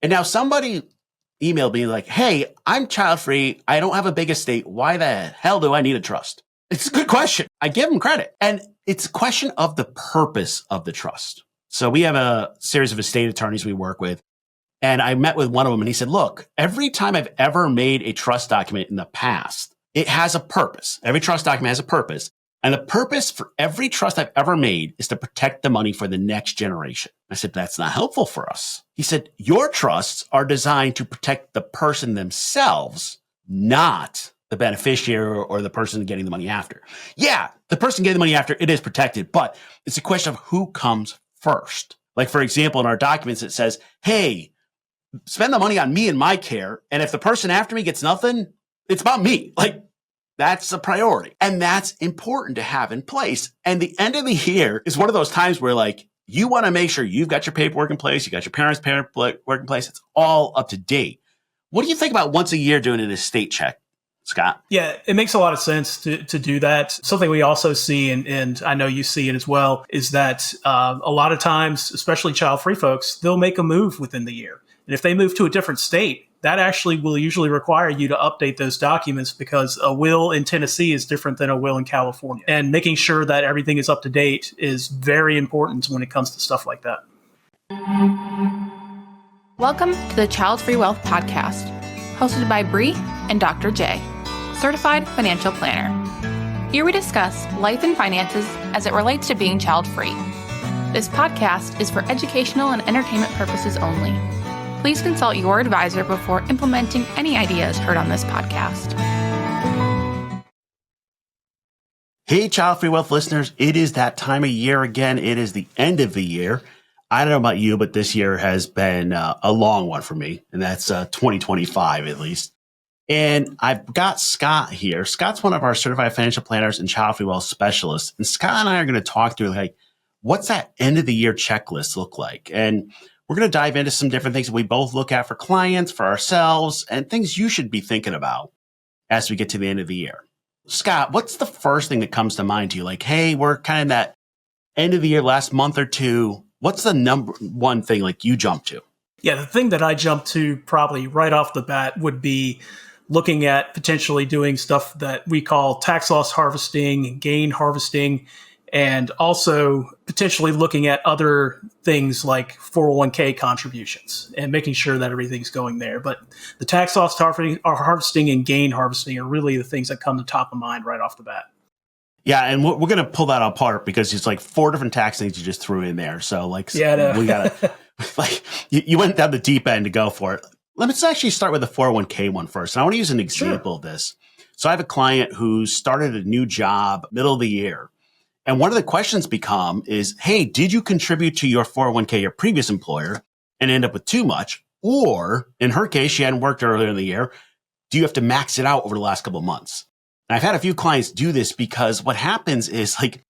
And now somebody emailed me like, hey, I'm child free. I don't have a big estate. Why the hell do I need a trust? It's a good question. I give them credit. And it's a question of the purpose of the trust. So we have a series of estate attorneys we work with. And I met with one of them and he said, look, every time I've ever made a trust document in the past, it has a purpose. Every trust document has a purpose. And the purpose for every trust I've ever made is to protect the money for the next generation. I said, that's not helpful for us. He said, your trusts are designed to protect the person themselves, not the beneficiary or the person getting the money after. Yeah, the person getting the money after, it is protected, but it's a question of who comes first. Like, for example, in our documents, it says, hey, spend the money on me and my care. And if the person after me gets nothing, it's about me. Like, that's a priority. And that's important to have in place. And the end of the year is one of those times where, like, you want to make sure you've got your paperwork in place. You got your parents' paperwork in place. It's all up to date. What do you think about once a year doing an estate check, Scott? Yeah, it makes a lot of sense to do that. Something we also see, and I know you see it as well, is that a lot of times, especially child-free folks, they'll make a move within the year. And if they move to a different state, that actually will usually require you to update those documents because a will in Tennessee is different than a will in California. And making sure that everything is up to date is very important when it comes to stuff like that. Welcome to the Child-Free Wealth Podcast, hosted by Bree and Dr. J, Certified Financial Planner. Here we discuss life and finances as it relates to being child-free. This podcast is for educational and entertainment purposes only. Please consult your advisor before implementing any ideas heard on this podcast. Hey, Child Free Wealth listeners, it is that time of year again. It is the end of the year. I don't know about you, but this year has been a long one for me, and that's 2025 at least. And I've got Scott here. Scott's one of our certified financial planners and child free wealth specialists. And Scott and I are going to talk through, like, what's that end of the year checklist look like? And we're going to dive into some different things that we both look at for clients, for ourselves, and things you should be thinking about as we get to the end of the year. Scott, what's the first thing that comes to mind to you? Like, hey, we're kind of that end of the year, last month or two. What's the number one thing like you jump to? Yeah, the thing that I jump to probably right off the bat would be looking at potentially doing stuff that we call tax loss harvesting, gain harvesting, and also potentially looking at other things like 401k contributions and making sure that everything's going there. But the tax loss harvesting and gain harvesting are really the things that come to top of mind right off the bat. Yeah, and we're going to pull that apart because it's like 4 different tax things you just threw in there. So, like, yeah, no. We got to, like, you went down the deep end to go for it. Let's actually start with the 401k one first. And I want to use an example of this. So I have a client who started a new job middle of the year. And one of the questions is, hey, did you contribute to your 401k, your previous employer, and end up with too much? Or in her case, she hadn't worked earlier in the year. Do you have to max it out over the last couple of months? And I've had a few clients do this because what happens is, like,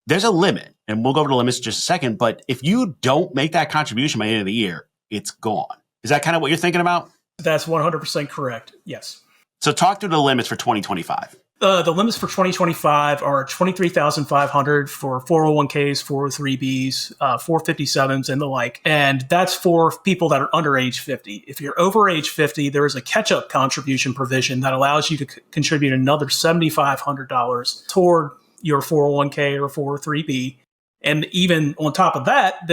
there's a limit, and we'll go over the limits in just a second. But if you don't make that contribution by the end of the year, it's gone. Is that kind of what you're thinking about? That's 100% correct. Yes. So talk through the limits for 2025. The limits for 2025 are $23,500 for 401ks, 403bs, 457s, and the like. And that's for people that are under age 50. If you're over age 50, there is a catch-up contribution provision that allows you to contribute another $7,500 toward your 401k or 403b. And even on top of that,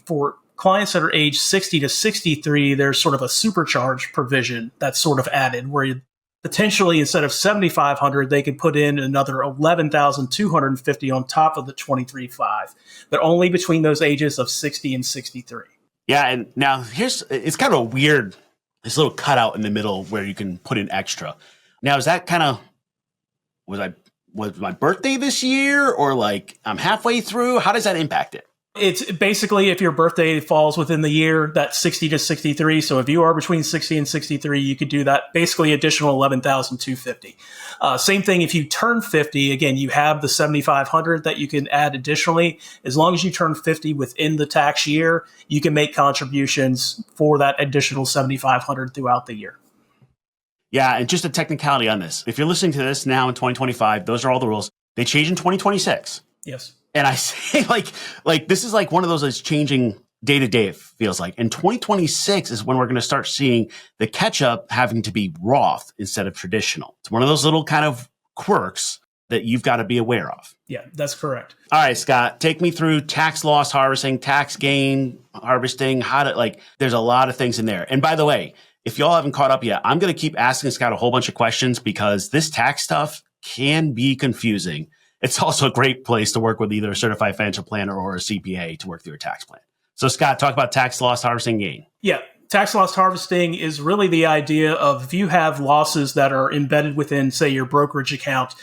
for clients that are age 60 to 63, there's sort of a surcharge provision that's sort of added where potentially instead of $7,500, they could put in another $11,250 on top of the $23,500, but only between those ages of 60 and 63. Yeah, and now it's kind of a weird, this little cutout in the middle where you can put in extra. Now, is that kind of, was my birthday this year, or like I'm halfway through? How does that impact it? It's basically if your birthday falls within the year, that's 60 to 63. So if you are between 60 and 63, you could do that basically additional $11,250. Same thing if you turn 50, again, you have the $7,500 that you can add additionally. As long as you turn 50 within the tax year, you can make contributions for that additional $7,500 throughout the year. Yeah, and just a technicality on this. If you're listening to this now in 2025, those are all the rules. They change in 2026. Yes. And I say like this is like one of those that's changing day to day, it feels like. And 2026 is when we're going to start seeing the catch up having to be Roth instead of traditional. It's one of those little kind of quirks that you've got to be aware of. Yeah, that's correct. All right, Scott, take me through tax loss harvesting, tax gain harvesting, there's a lot of things in there. And by the way, if y'all haven't caught up yet, I'm going to keep asking Scott a whole bunch of questions because this tax stuff can be confusing. It's also a great place to work with either a certified financial planner or a CPA to work through your tax plan. So Scott, talk about tax loss harvesting gain. Yeah. Tax loss harvesting is really the idea of if you have losses that are embedded within, say, your brokerage account,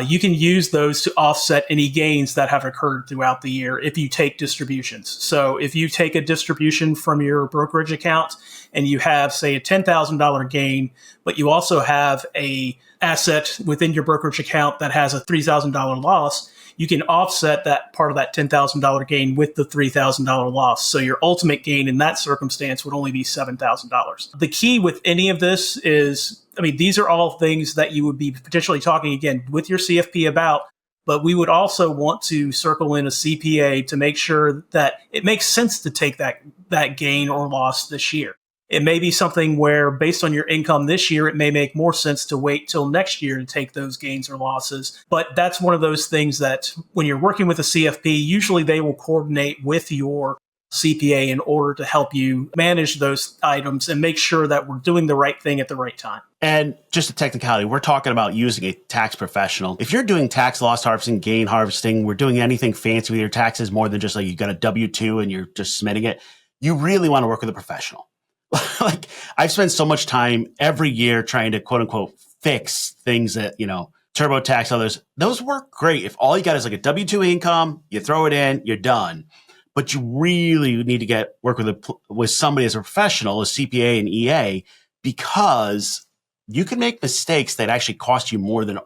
you can use those to offset any gains that have occurred throughout the year if you take distributions. So if you take a distribution from your brokerage account and you have, say, a $10,000 gain, but you also have a asset within your brokerage account that has a $3,000 loss, you can offset that part of that $10,000 gain with the $3,000 loss. So your ultimate gain in that circumstance would only be $7,000. The key with any of this is, these are all things that you would be potentially talking again with your CFP about, but we would also want to circle in a CPA to make sure that it makes sense to take that gain or loss this year. It may be something where based on your income this year, it may make more sense to wait till next year to take those gains or losses. But that's one of those things that when you're working with a CFP, usually they will coordinate with your CPA in order to help you manage those items and make sure that we're doing the right thing at the right time. And just a technicality, we're talking about using a tax professional. If you're doing tax loss harvesting, gain harvesting, we're doing anything fancy with your taxes more than just like you got a W-2 and you're just submitting it, you really want to work with a professional. Like I've spent so much time every year trying to quote unquote fix things that, TurboTax, others, those work great. If all you got is like a W-2 income, you throw it in, you're done. But you really need to work with somebody as a professional, a CPA and EA, because you can make mistakes that actually cost you more than the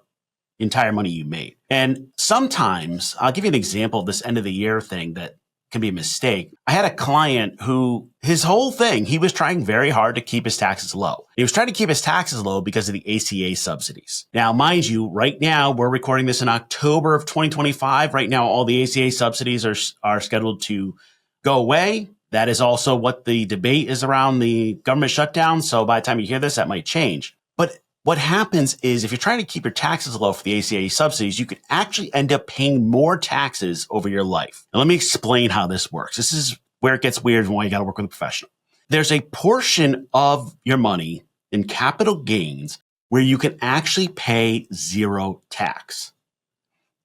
entire money you made. And sometimes, I'll give you an example of this end of the year thing that can be a mistake. I had a client who his whole thing, he was trying very hard to keep his taxes low. He was trying to keep his taxes low because of the ACA subsidies. Now, mind you, right now, we're recording this in October of 2025. Right now, all the ACA subsidies are scheduled to go away. That is also what the debate is around the government shutdown. So by the time you hear this, that might change. But what happens is if you're trying to keep your taxes low for the ACA subsidies, you could actually end up paying more taxes over your life. Now, let me explain how this works. This is where it gets weird and why you got to work with a professional. There's a portion of your money in capital gains where you can actually pay zero tax.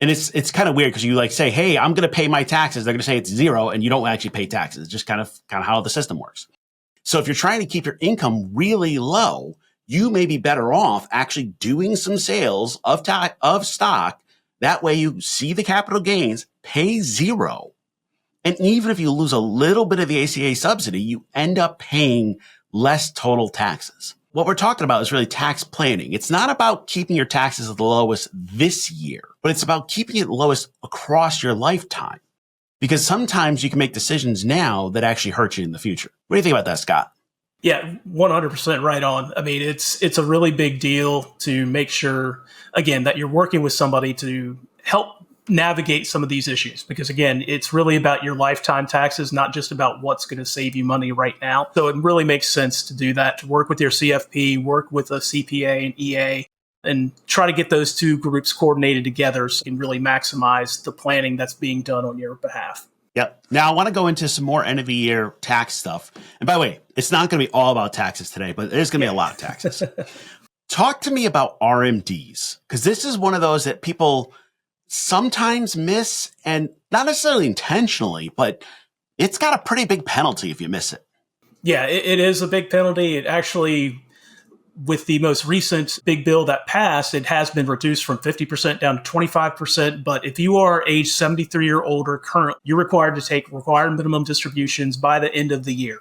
And it's kind of weird because you say, hey, I'm going to pay my taxes. They're going to say it's zero and you don't actually pay taxes. It's just kind of how the system works. So if you're trying to keep your income really low, you may be better off actually doing some sales of stock. That way you see the capital gains, pay zero. And even if you lose a little bit of the ACA subsidy, you end up paying less total taxes. What we're talking about is really tax planning. It's not about keeping your taxes at the lowest this year, but it's about keeping it lowest across your lifetime. Because sometimes you can make decisions now that actually hurt you in the future. What do you think about that, Scott? Yeah, 100% right on. It's a really big deal to make sure, again, that you're working with somebody to help navigate some of these issues. Because again, it's really about your lifetime taxes, not just about what's going to save you money right now. So it really makes sense to do that, to work with your CFP, work with a CPA and EA, and try to get those two groups coordinated together so you can really maximize the planning that's being done on your behalf. Yep. Now I want to go into some more end of the year tax stuff. And by the way, it's not going to be all about taxes today, but there's going to be a lot of taxes. Talk to me about RMDs, because this is one of those that people sometimes miss, and not necessarily intentionally, but it's got a pretty big penalty if you miss it. Yeah, it is a big penalty. It actually, with the most recent big bill that passed, it has been reduced from 50% down to 25%. But if you are age 73 or older currently, you're required to take required minimum distributions by the end of the year.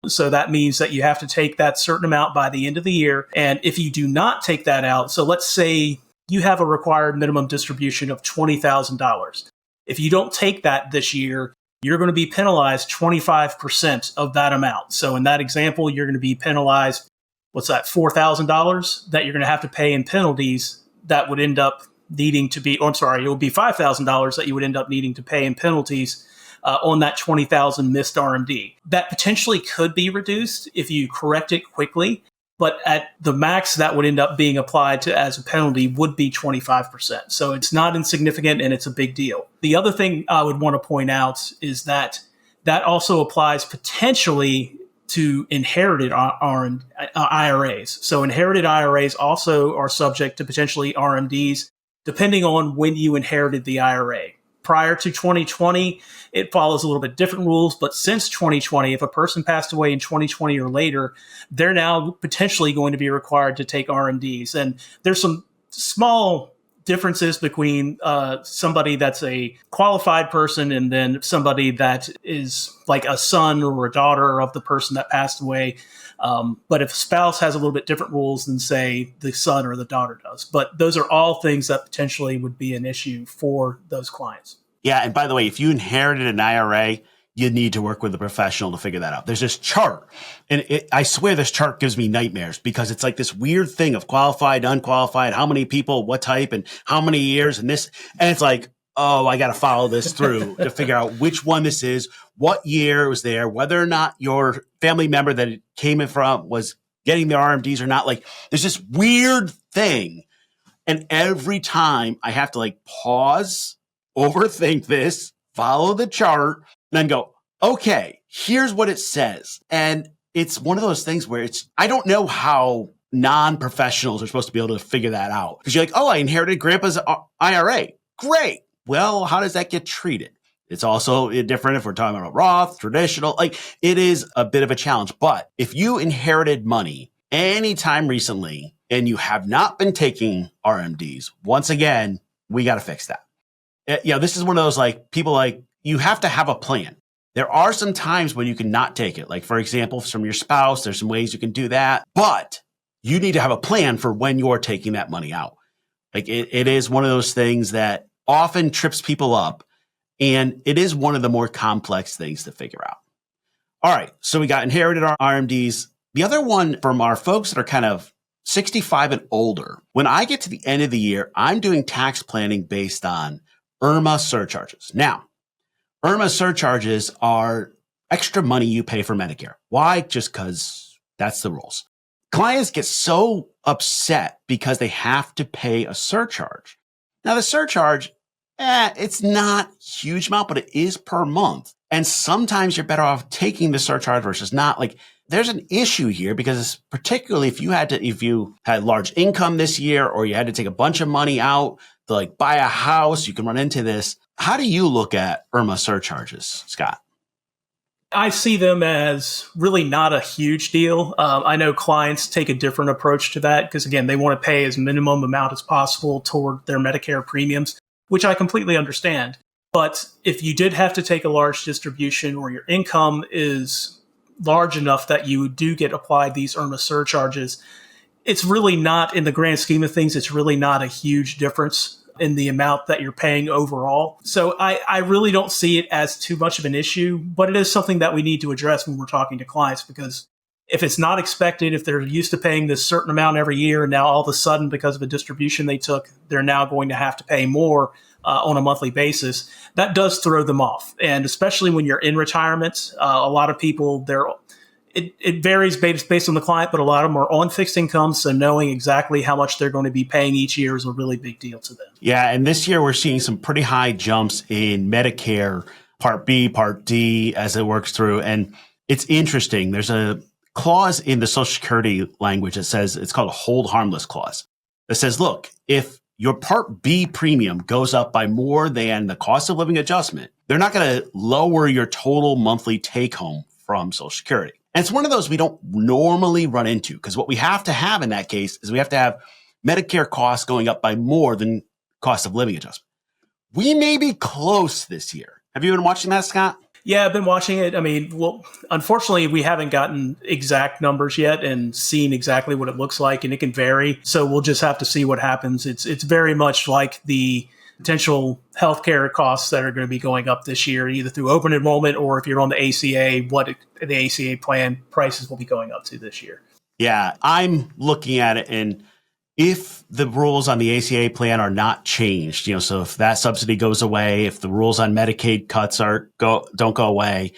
So that means that you have to take that certain amount by the end of the year. And if you do not take that out, so let's say you have a required minimum distribution of $20,000. If you don't take that this year, you're going to be penalized 25% of that amount. So in that example, you're going to be penalized, what's that, $4,000 that you're going to have to pay in penalties that would end up needing to be, it would be $5,000 that you would end up needing to pay in penalties on that 20,000 missed RMD. That potentially could be reduced if you correct it quickly. But at the max that would end up being applied to as a penalty would be 25%. So it's not insignificant and it's a big deal. The other thing I would want to point out is that also applies potentially to inherited IRAs. So inherited IRAs also are subject to potentially RMDs, depending on when you inherited the IRA. Prior to 2020, it follows a little bit different rules, but since 2020, if a person passed away in 2020 or later, they're now potentially going to be required to take RMDs. And there's some small differences between somebody that's a qualified person and then somebody that is like a son or a daughter of the person that passed away. But if a spouse has a little bit different rules than, say, the son or the daughter does. But those are all things that potentially would be an issue for those clients. Yeah. And by the way, if you inherited an IRA, you need to work with a professional to figure that out. There's this chart, and I swear this chart gives me nightmares because it's like this weird thing of qualified, unqualified, how many people, what type, and how many years, and this. And it's like, oh, I got to follow this through to figure out which one this is, what year it was there, whether or not your family member that it came in from was getting the RMDs or not. Like, there's this weird thing. And every time I have to like pause, overthink this, follow the chart, and then go, okay, here's what it says. And it's one of those things where I don't know how non-professionals are supposed to be able to figure that out. Because you're like, oh, I inherited grandpa's IRA. Great. Well, how does that get treated? It's also different if we're talking about Roth, traditional. Like, it is a bit of a challenge. But if you inherited money anytime recently and you have not been taking RMDs, once again, we got to fix that. This is one of those like people like, you have to have a plan. There are some times when you can not take it. Like, for example, from your spouse, there's some ways you can do that. But you need to have a plan for when you're taking that money out. Like, it is one of those things that often trips people up. And it is one of the more complex things to figure out. All right. So we got inherited RMDs. The other one from our folks that are kind of 65 and older, when I get to the end of the year, I'm doing tax planning based on IRMA surcharges. Now, IRMA surcharges are extra money you pay for Medicare. Why? Just because that's the rules. Clients get so upset because they have to pay a surcharge. Now, the surcharge, it's not a huge amount, but it is per month. And sometimes you're better off taking the surcharge versus not. Like, there's an issue here because particularly if you had large income this year or you had to take a bunch of money out to like buy a house, you can run into this. How do you look at IRMA surcharges, Scott? I see them as really not a huge deal. I know clients take a different approach to that because, again, they want to pay as minimum amount as possible toward their Medicare premiums, which I completely understand. But if you did have to take a large distribution or your income is large enough that you do get applied these IRMA surcharges, it's really not, in the grand scheme of things, it's really not a huge difference in the amount that you're paying overall. So I really don't see it as too much of an issue, but it is something that we need to address when we're talking to clients, because if it's not expected, if they're used to paying this certain amount every year, and now all of a sudden, because of a distribution they took, they're now going to have to pay more on a monthly basis, that does throw them off. And especially when you're in retirement, a lot of people, it varies based on the client, but a lot of them are on fixed income. So knowing exactly how much they're going to be paying each year is a really big deal to them. Yeah. And this year we're seeing some pretty high jumps in Medicare Part B, Part D as it works through. And it's interesting. There's a clause in the Social Security language that says, it's called a hold harmless clause, that says, look, if your Part B premium goes up by more than the cost of living adjustment, they're not going to lower your total monthly take home from Social Security. And it's one of those we don't normally run into, because what we have to have in that case is we have to have Medicare costs going up by more than cost of living adjustment. We may be close this year. Have you been watching that, Scott? Yeah, I've been watching it. I mean, well, unfortunately, we haven't gotten exact numbers yet and seen exactly what it looks like, and it can vary. So we'll just have to see what happens. It's very much like the potential healthcare costs that are going to be going up this year, either through open enrollment or if you're on the ACA, what the ACA plan prices will be going up to this year. Yeah, I'm looking at it, and if the rules on the ACA plan are not changed, so if that subsidy goes away, if the rules on Medicaid cuts don't go away,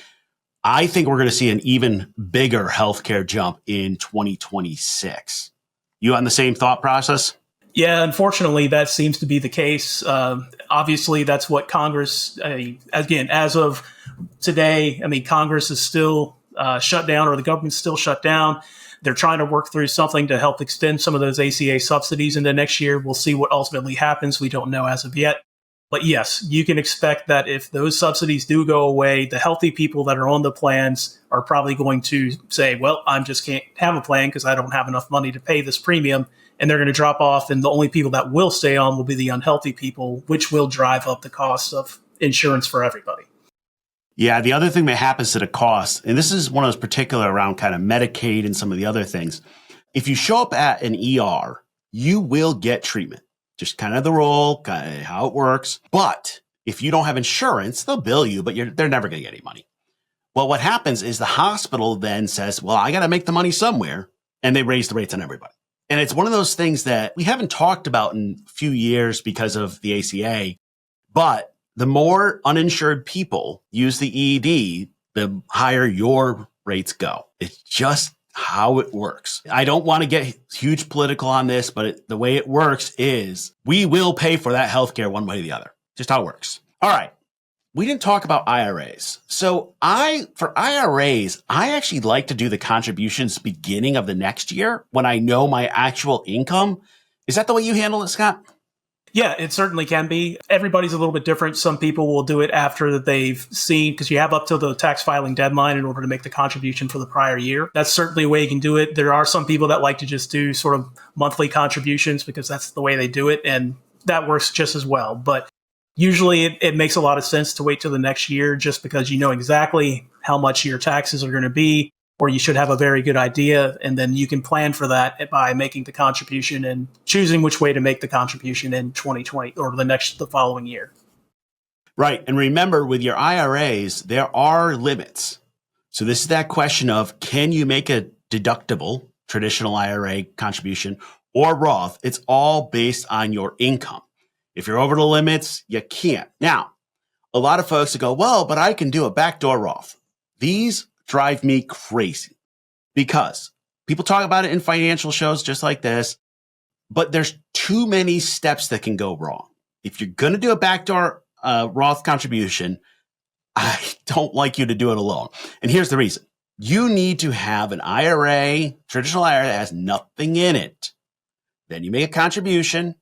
I think we're going to see an even bigger healthcare jump in 2026. You on the same thought process? Yeah, unfortunately, that seems to be the case. Obviously, that's what Congress, again, as of today, Congress is still shut down, or the government's still shut down. They're trying to work through something to help extend some of those ACA subsidies into next year. We'll see what ultimately happens. We don't know as of yet. But yes, you can expect that if those subsidies do go away, the healthy people that are on the plans are probably going to say, well, I just can't have a plan because I don't have enough money to pay this premium. And they're going to drop off. And the only people that will stay on will be the unhealthy people, which will drive up the cost of insurance for everybody. Yeah, the other thing that happens to the cost, and this is one of those particular around kind of Medicaid and some of the other things. If you show up at an ER, you will get treatment. Just kind of the role, kind of how it works. But if you don't have insurance, they'll bill you, but they're never going to get any money. Well, what happens is the hospital then says, well, I got to make the money somewhere. And they raise the rates on everybody. And it's one of those things that we haven't talked about in a few years because of the ACA. But the more uninsured people use the EED, the higher your rates go. It's just how it works. I don't want to get huge political on this, but the way it works is we will pay for that healthcare one way or the other. Just how it works. All right. We didn't talk about IRAs. So for IRAs, I actually like to do the contributions beginning of the next year when I know my actual income. Is that the way you handle it, Scott? Yeah, it certainly can be. Everybody's a little bit different. Some people will do it after they've seen, because you have up till the tax filing deadline in order to make the contribution for the prior year. That's certainly a way you can do it. There are some people that like to just do sort of monthly contributions because that's the way they do it, and that works just as well. But usually it makes a lot of sense to wait till the next year just because you know exactly how much your taxes are going to be, or you should have a very good idea, and then you can plan for that by making the contribution and choosing which way to make the contribution in 2020 or the following year. Right. And remember, with your IRAs, there are limits. So this is that question of, can you make a deductible traditional IRA contribution or Roth? It's all based on your income. If you're over the limits, you can't. Now, a lot of folks go, well, but I can do a backdoor Roth. These drive me crazy because people talk about it in financial shows just like this, but there's too many steps that can go wrong. If you're going to do a backdoor Roth contribution, I don't like you to do it alone. And here's the reason. You need to have an IRA, traditional IRA that has nothing in it. Then you make a contribution.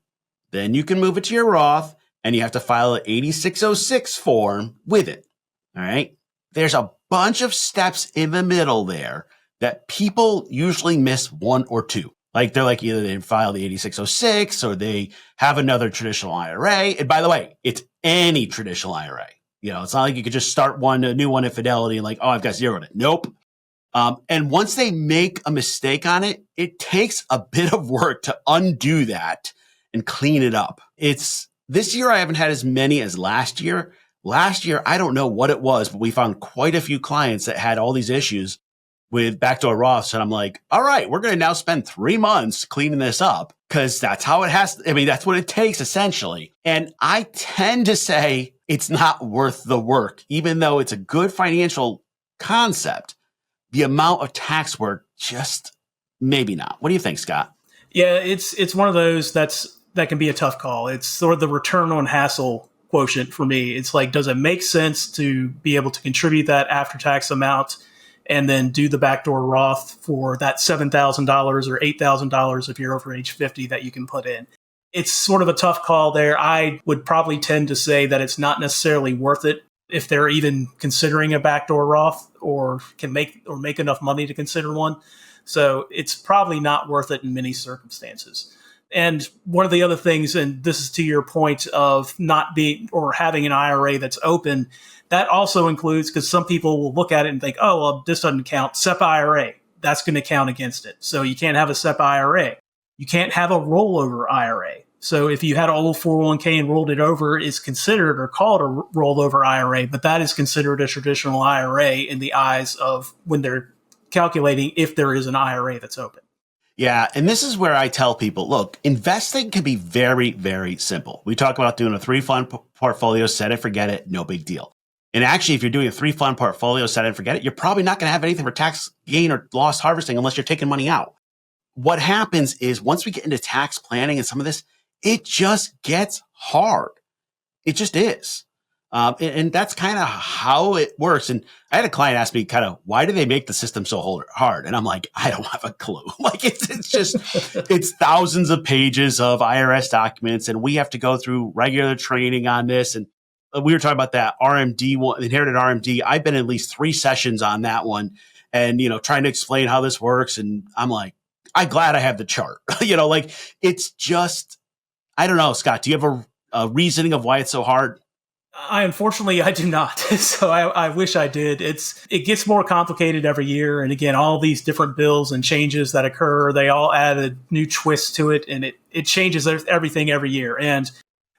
Then you can move it to your Roth, and you have to file an 8606 form with it. All right. There's a bunch of steps in the middle there that people usually miss one or two. Like they're like either they file the 8606 or they have another traditional IRA. And by the way, it's any traditional IRA. It's not like you could just start a new one at Fidelity and like, oh, I've got zero in it. Nope. And once they make a mistake on it, it takes a bit of work to undo that and clean it up. This year, I haven't had as many as last year. Last year, I don't know what it was, but we found quite a few clients that had all these issues with backdoor Roths. And I'm like, all right, we're going to now spend 3 months cleaning this up because that's how it has. That's what it takes essentially. And I tend to say it's not worth the work, even though it's a good financial concept. The amount of tax work, just maybe not. What do you think, Scott? Yeah, it's one of those that can be a tough call. It's sort of the return on hassle quotient for me. It's like, does it make sense to be able to contribute that after tax amount and then do the backdoor Roth for that $7,000 or $8,000 if you're over age 50 that you can put in? It's sort of a tough call there. I would probably tend to say that it's not necessarily worth it if they're even considering a backdoor Roth or can make enough money to consider one. So it's probably not worth it in many circumstances. And one of the other things, and this is to your point of not being or having an IRA that's open, that also includes, because some people will look at it and think, oh, well, this doesn't count. SEP IRA, that's going to count against it. So you can't have a SEP IRA. You can't have a rollover IRA. So if you had an old 401k and rolled it over, it's considered or called a rollover IRA, but that is considered a traditional IRA in the eyes of when they're calculating if there is an IRA that's open. Yeah. And this is where I tell people, look, investing can be very, very simple. We talk about doing a 3-fund portfolio, set it, forget it, no big deal. And actually, if you're doing a 3-fund portfolio, set it and forget it, you're probably not going to have anything for tax gain or loss harvesting unless you're taking money out. What happens is once we get into tax planning and some of this, it just gets hard. It just is. And that's kind of how it works. And I had a client ask me why do they make the system so hard? And I'm like, I don't have a clue. Like it's just, it's thousands of pages of IRS documents and we have to go through regular training on this. And we were talking about that RMD one, inherited RMD. I've been in at least 3 sessions on that one and, trying to explain how this works. And I'm like, I'm glad I have the chart, it's just, I don't know, Scott, do you have a reasoning of why it's so hard? Unfortunately, I do not. So I wish I did. It gets more complicated every year. And again, all these different bills and changes that occur, they all add a new twist to it. And it changes everything every year. And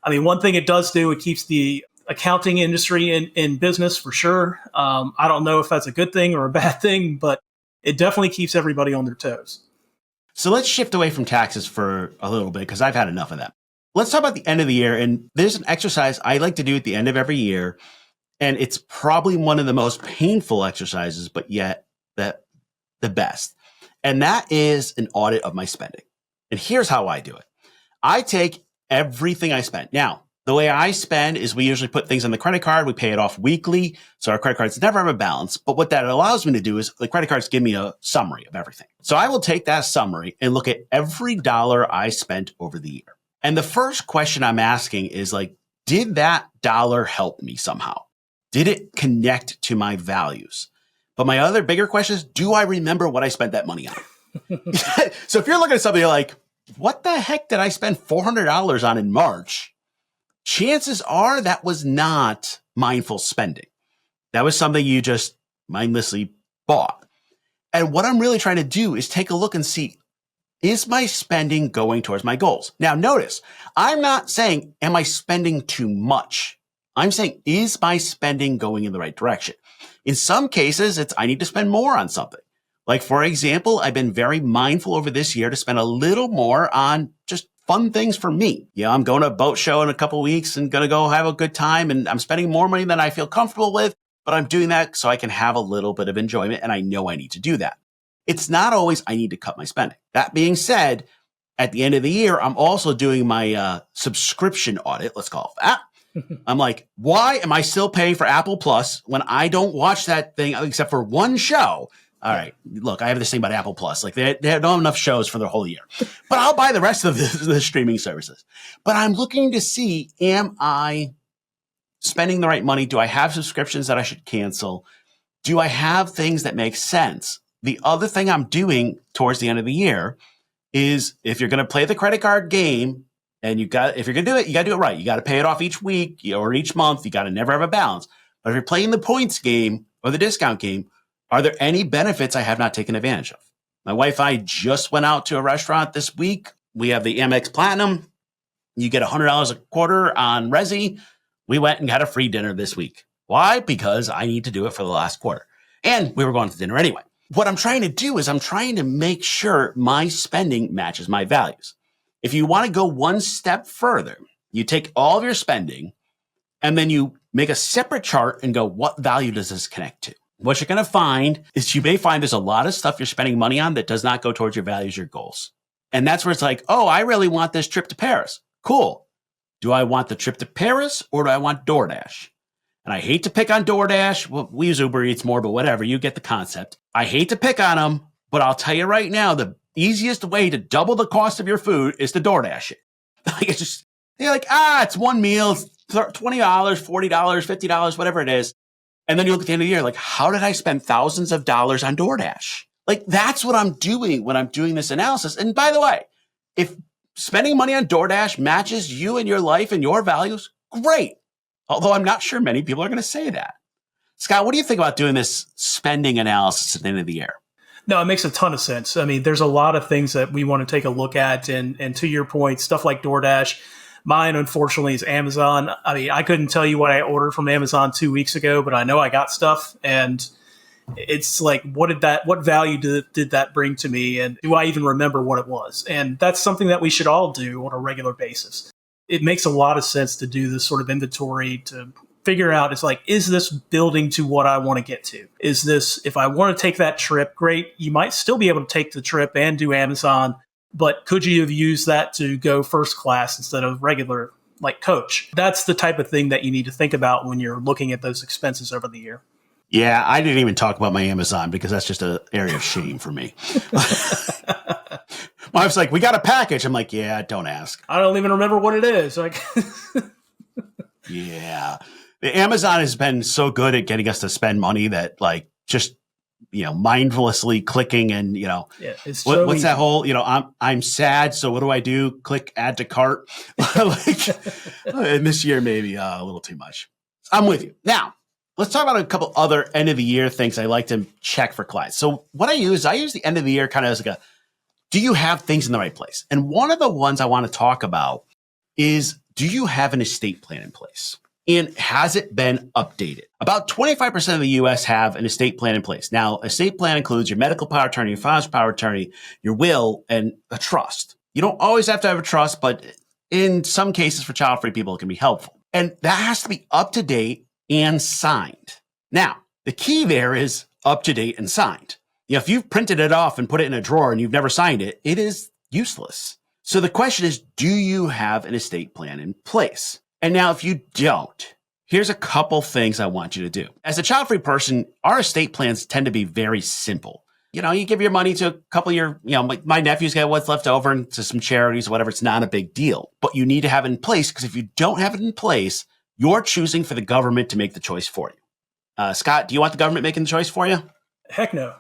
I mean, one thing it does do, it keeps the accounting industry in business for sure. I don't know if that's a good thing or a bad thing, but it definitely keeps everybody on their toes. So let's shift away from taxes for a little bit because I've had enough of that. Let's talk about the end of the year. And there's an exercise I like to do at the end of every year. And it's probably one of the most painful exercises, but yet the best. And that is an audit of my spending. And here's how I do it. I take everything I spend. Now, the way I spend is we usually put things on the credit card. We pay it off weekly. So our credit cards never have a balance. But what that allows me to do is the credit cards give me a summary of everything. So I will take that summary and look at every dollar I spent over the year. And the first question I'm asking is did that dollar help me somehow? Did it connect to my values? But my other bigger question is, do I remember what I spent that money on? So if you're looking at something, you're like, what the heck did I spend $400 on in March? Chances are that was not mindful spending. That was something you just mindlessly bought. And what I'm really trying to do is take a look and see, is my spending going towards my goals? Now, notice, I'm not saying, am I spending too much? I'm saying, is my spending going in the right direction? In some cases, it's I need to spend more on something. Like, for example, I've been very mindful over this year to spend a little more on just fun things for me. Yeah, I'm going to a boat show in a couple of weeks and going to go have a good time. And I'm spending more money than I feel comfortable with, but I'm doing that so I can have a little bit of enjoyment. And I know I need to do that. It's not always I need to cut my spending. That being said, at the end of the year, I'm also doing my subscription audit. Let's call it that. I'm like, why am I still paying for Apple Plus when I don't watch that thing except for one show? All right, look, I have this thing about Apple Plus. They don't have enough shows for the whole year. But I'll buy the rest of the streaming services. But I'm looking to see, am I spending the right money? Do I have subscriptions that I should cancel? Do I have things that make sense? The other thing I'm doing towards the end of the year is if you're going to play the credit card game and if you're going to do it, you got to do it right. You got to pay it off each week or each month. You got to never have a balance. But if you're playing the points game or the discount game, are there any benefits I have not taken advantage of? My wife and I just went out to a restaurant this week. We have the Amex Platinum. You get $100 a quarter on Resi. We went and got a free dinner this week. Why? Because I need to do it for the last quarter. And we were going to dinner anyway. What I'm trying to do is I'm trying to make sure my spending matches my values. If you want to go one step further, you take all of your spending and then you make a separate chart and go, what value does this connect to? What you're going to find is you may find there's a lot of stuff you're spending money on that does not go towards your values, your goals. And that's where it's like, oh, I really want this trip to Paris. Cool. Do I want the trip to Paris or do I want DoorDash? And I hate to pick on DoorDash. Well, we use Uber Eats more, but whatever. You get the concept. I hate to pick on them, but I'll tell you right now, the easiest way to double the cost of your food is to DoorDash it. It's just, you're like, it's one meal, it's $20, $40, $50, whatever it is. And then you look at the end of the year, like, how did I spend thousands of dollars on DoorDash? Like, that's what I'm doing when I'm doing this analysis. And by the way, if spending money on DoorDash matches you and your life and your values, great. Although I'm not sure many people are going to say that. Scott, what do you think about doing this spending analysis at the end of the year? No, it makes a ton of sense. I mean, there's a lot of things that we want to take a look at. And to your point, stuff like DoorDash, mine, unfortunately, is Amazon. I mean, I couldn't tell you what I ordered from Amazon 2 weeks ago, but I know I got stuff. And It's like, what value did that bring to me? And do I even remember what it was? And that's something that we should all do on a regular basis. It makes a lot of sense to do this sort of inventory to figure out, it's like, is this building to what I want to get to? Is this, if I want to take that trip, great. You might still be able to take the trip and do Amazon, but could you have used that to go first class instead of regular, like coach? That's the type of thing that you need to think about when you're looking at those expenses over the year. Yeah, I didn't even talk about my Amazon because that's just an area of shame for me. My wife's like, we got a package. I'm like, yeah, don't ask. I don't even remember what it is. Like, yeah. Amazon has been so good at getting us to spend money that like just, mindlessly clicking and, it's what's easy. that whole, I'm sad. So what do? Click add to cart. And this year, maybe a little too much. I'm with you. Now, let's talk about a couple other end of the year things I like to check for clients. So what I use the end of the year kind of as like do you have things in the right place? And one of the ones I want to talk about is, do you have an estate plan in place? And has it been updated? About 25% of the U.S. have an estate plan in place. Now, estate plan includes your medical power of attorney, your financial power of attorney, your will, and a trust. You don't always have to have a trust, but in some cases for child-free people, it can be helpful. And that has to be up to date and signed. Now, the key there is up to date and signed. If you've printed it off and put it in a drawer and you've never signed it, it is useless. So the question is, do you have an estate plan in place? And now if you don't, here's a couple things I want you to do. As a child-free person, our estate plans tend to be very simple. You give your money to a couple of your, my nephew's got what's left over and to some charities or whatever. It's not a big deal, but you need to have it in place because if you don't have it in place, you're choosing for the government to make the choice for you. Scott, do you want the government making the choice for you? Heck no.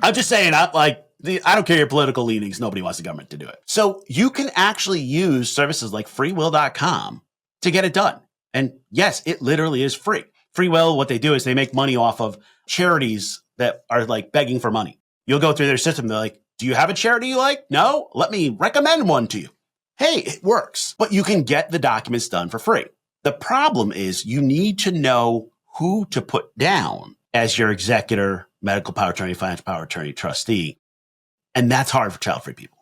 I'm just saying, I don't care your political leanings. Nobody wants the government to do it. So you can actually use services like freewill.com to get it done. And yes, it literally is free. Free Will, what they do is they make money off of charities that are like begging for money. You'll go through their system. They're like, do you have a charity you like? No? Let me recommend one to you. Hey, it works. But you can get the documents done for free. The problem is you need to know who to put down as your executor, medical power of attorney, financial power of attorney, trustee. And that's hard for child-free people.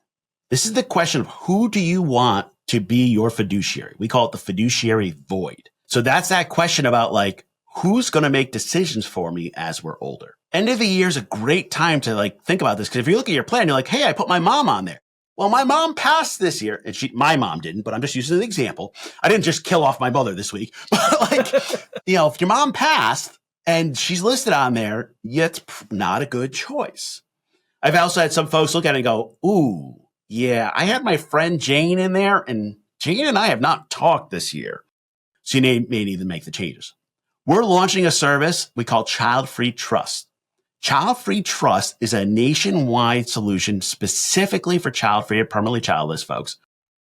This is the question of who do you want to be your fiduciary? We call it the fiduciary void. So that's that question about like, who's going to make decisions for me as we're older? End of the year is a great time to like think about this. Because if you look at your plan, you're like, hey, I put my mom on there. Well, my mom passed this year, and my mom didn't, but I'm just using an example. I didn't just kill off my mother this week. But like, if your mom passed and she's listed on there, it's not a good choice. I've also had some folks look at it and go, ooh, yeah, I had my friend Jane in there, and Jane and I have not talked this year. So you may need to make the changes. We're launching a service we call Childfree Trust. Childfree Trust is a nationwide solution specifically for child-free or permanently childless folks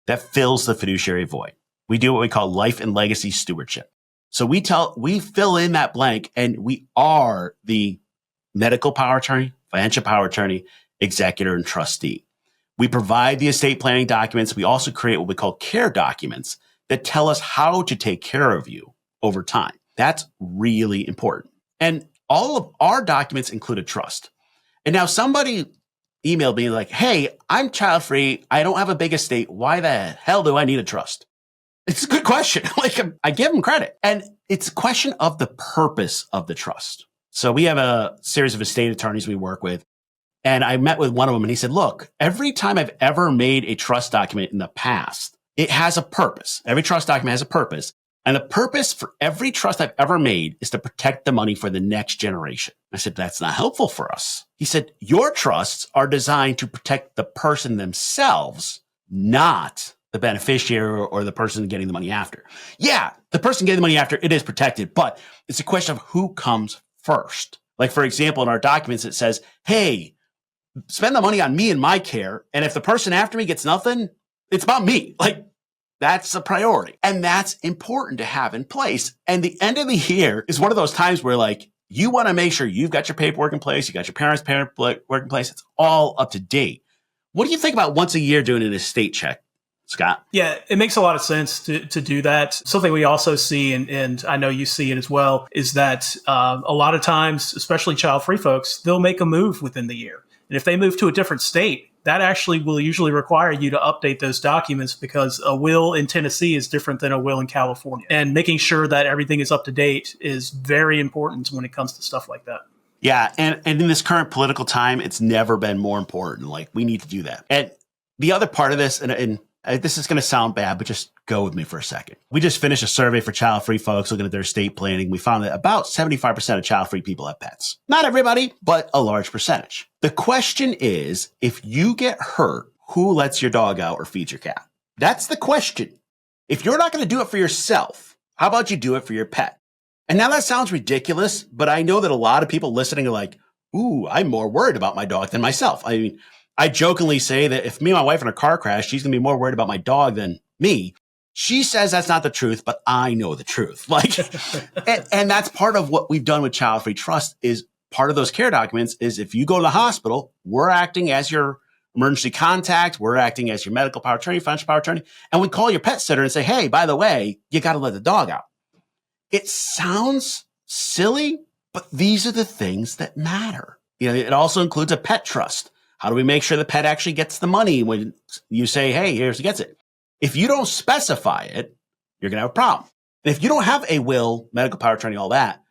that fills the fiduciary void. We do what we call life and legacy stewardship. So we fill in that blank, and we are the medical power attorney, financial power attorney, executor, and trustee. We provide the estate planning documents. We also create what we call care documents that tell us how to take care of you over time. That's really important. And all of our documents include a trust. And now somebody emailed me like, hey, I'm child-free. I don't have a big estate. Why the hell do I need a trust? It's a good question. Like, I give them credit. And it's a question of the purpose of the trust. So we have a series of estate attorneys we work with. And I met with one of them and he said, look, every time I've ever made a trust document in the past, it has a purpose. Every trust document has a purpose. And the purpose for every trust I've ever made is to protect the money for the next generation. I said, that's not helpful for us. He said, your trusts are designed to protect the person themselves, not the beneficiary or the person getting the money after. Yeah, the person getting the money after, it is protected, but it's a question of who comes first. Like, for example, in our documents, it says, hey, spend the money on me and my care. And if the person after me gets nothing, it's about me. Like, that's a priority. And that's important to have in place. And the end of the year is one of those times where like, you want to make sure you've got your paperwork in place. You got your parents' paperwork in place. It's all up to date. What do you think about once a year doing an estate check? Scott? Yeah, it makes a lot of sense to do that. Something we also see, and I know you see it as well, is that a lot of times, especially child-free folks, they'll make a move within the year. And if they move to a different state, that actually will usually require you to update those documents because a will in Tennessee is different than a will in California. And making sure that everything is up to date is very important when it comes to stuff like that. Yeah, and in this current political time, it's never been more important. Like, we need to do that. And the other part of this, and this is going to sound bad, but just go with me for a second. We just finished a survey for child-free folks looking at their estate planning. We found that about 75% of child-free people have pets. Not everybody, but a large percentage. The question is, if you get hurt, who lets your dog out or feeds your cat? That's the question. If you're not going to do it for yourself, how about you do it for your pet? And now that sounds ridiculous, but I know that a lot of people listening are like, ooh, I'm more worried about my dog than myself. I mean, I jokingly say that if me and my wife are in a car crash, she's going to be more worried about my dog than me. She says that's not the truth, but I know the truth. Like, and that's part of what we've done with Child Free Trust is part of those care documents is if you go to the hospital, we're acting as your emergency contact. We're acting as your medical power of attorney, financial power of attorney. And we call your pet sitter and say, hey, by the way, you got to let the dog out. It sounds silly, but these are the things that matter. You know, it also includes a pet trust. How do we make sure the pet actually gets the money when you say, hey, here's who gets it? If you don't specify it, you're going to have a problem. And if you don't have a will, medical power of attorney, all that,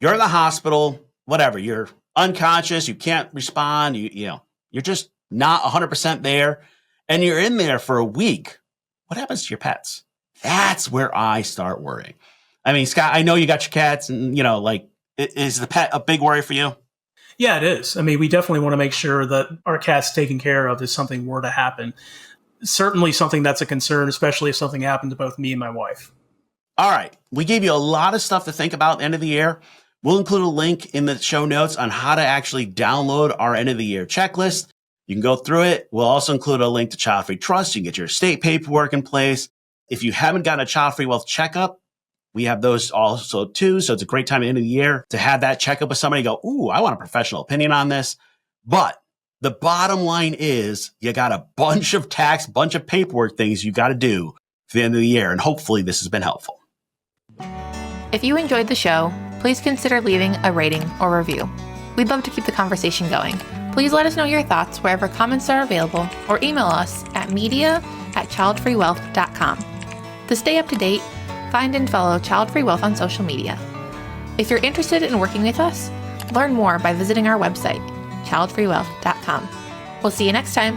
you're in the hospital, whatever, you're unconscious, you can't respond, you're just not 100% there, and you're in there for a week. What happens to your pets? That's where I start worrying. I mean, Scott, I know you got your cats and, is the pet a big worry for you? Yeah, it is. I mean, we definitely want to make sure that our cat's taken care of if something were to happen. Certainly something that's a concern, especially if something happened to both me and my wife. All right. We gave you a lot of stuff to think about at the end of the year. We'll include a link in the show notes on how to actually download our end of the year checklist. You can go through it. We'll also include a link to Child Free Trust. You can get your estate paperwork in place. If you haven't gotten a Child Free Wealth checkup, we have those also too. So it's a great time at the end of the year to have that checkup with somebody and go, ooh, I want a professional opinion on this. But the bottom line is you got a bunch of bunch of paperwork things you got to do for the end of the year. And hopefully this has been helpful. If you enjoyed the show, please consider leaving a rating or review. We'd love to keep the conversation going. Please let us know your thoughts wherever comments are available or email us at media@childfreewealth.com. To stay up to date, find and follow Child Free Wealth on social media. If you're interested in working with us, learn more by visiting our website, childfreewealth.com. We'll see you next time.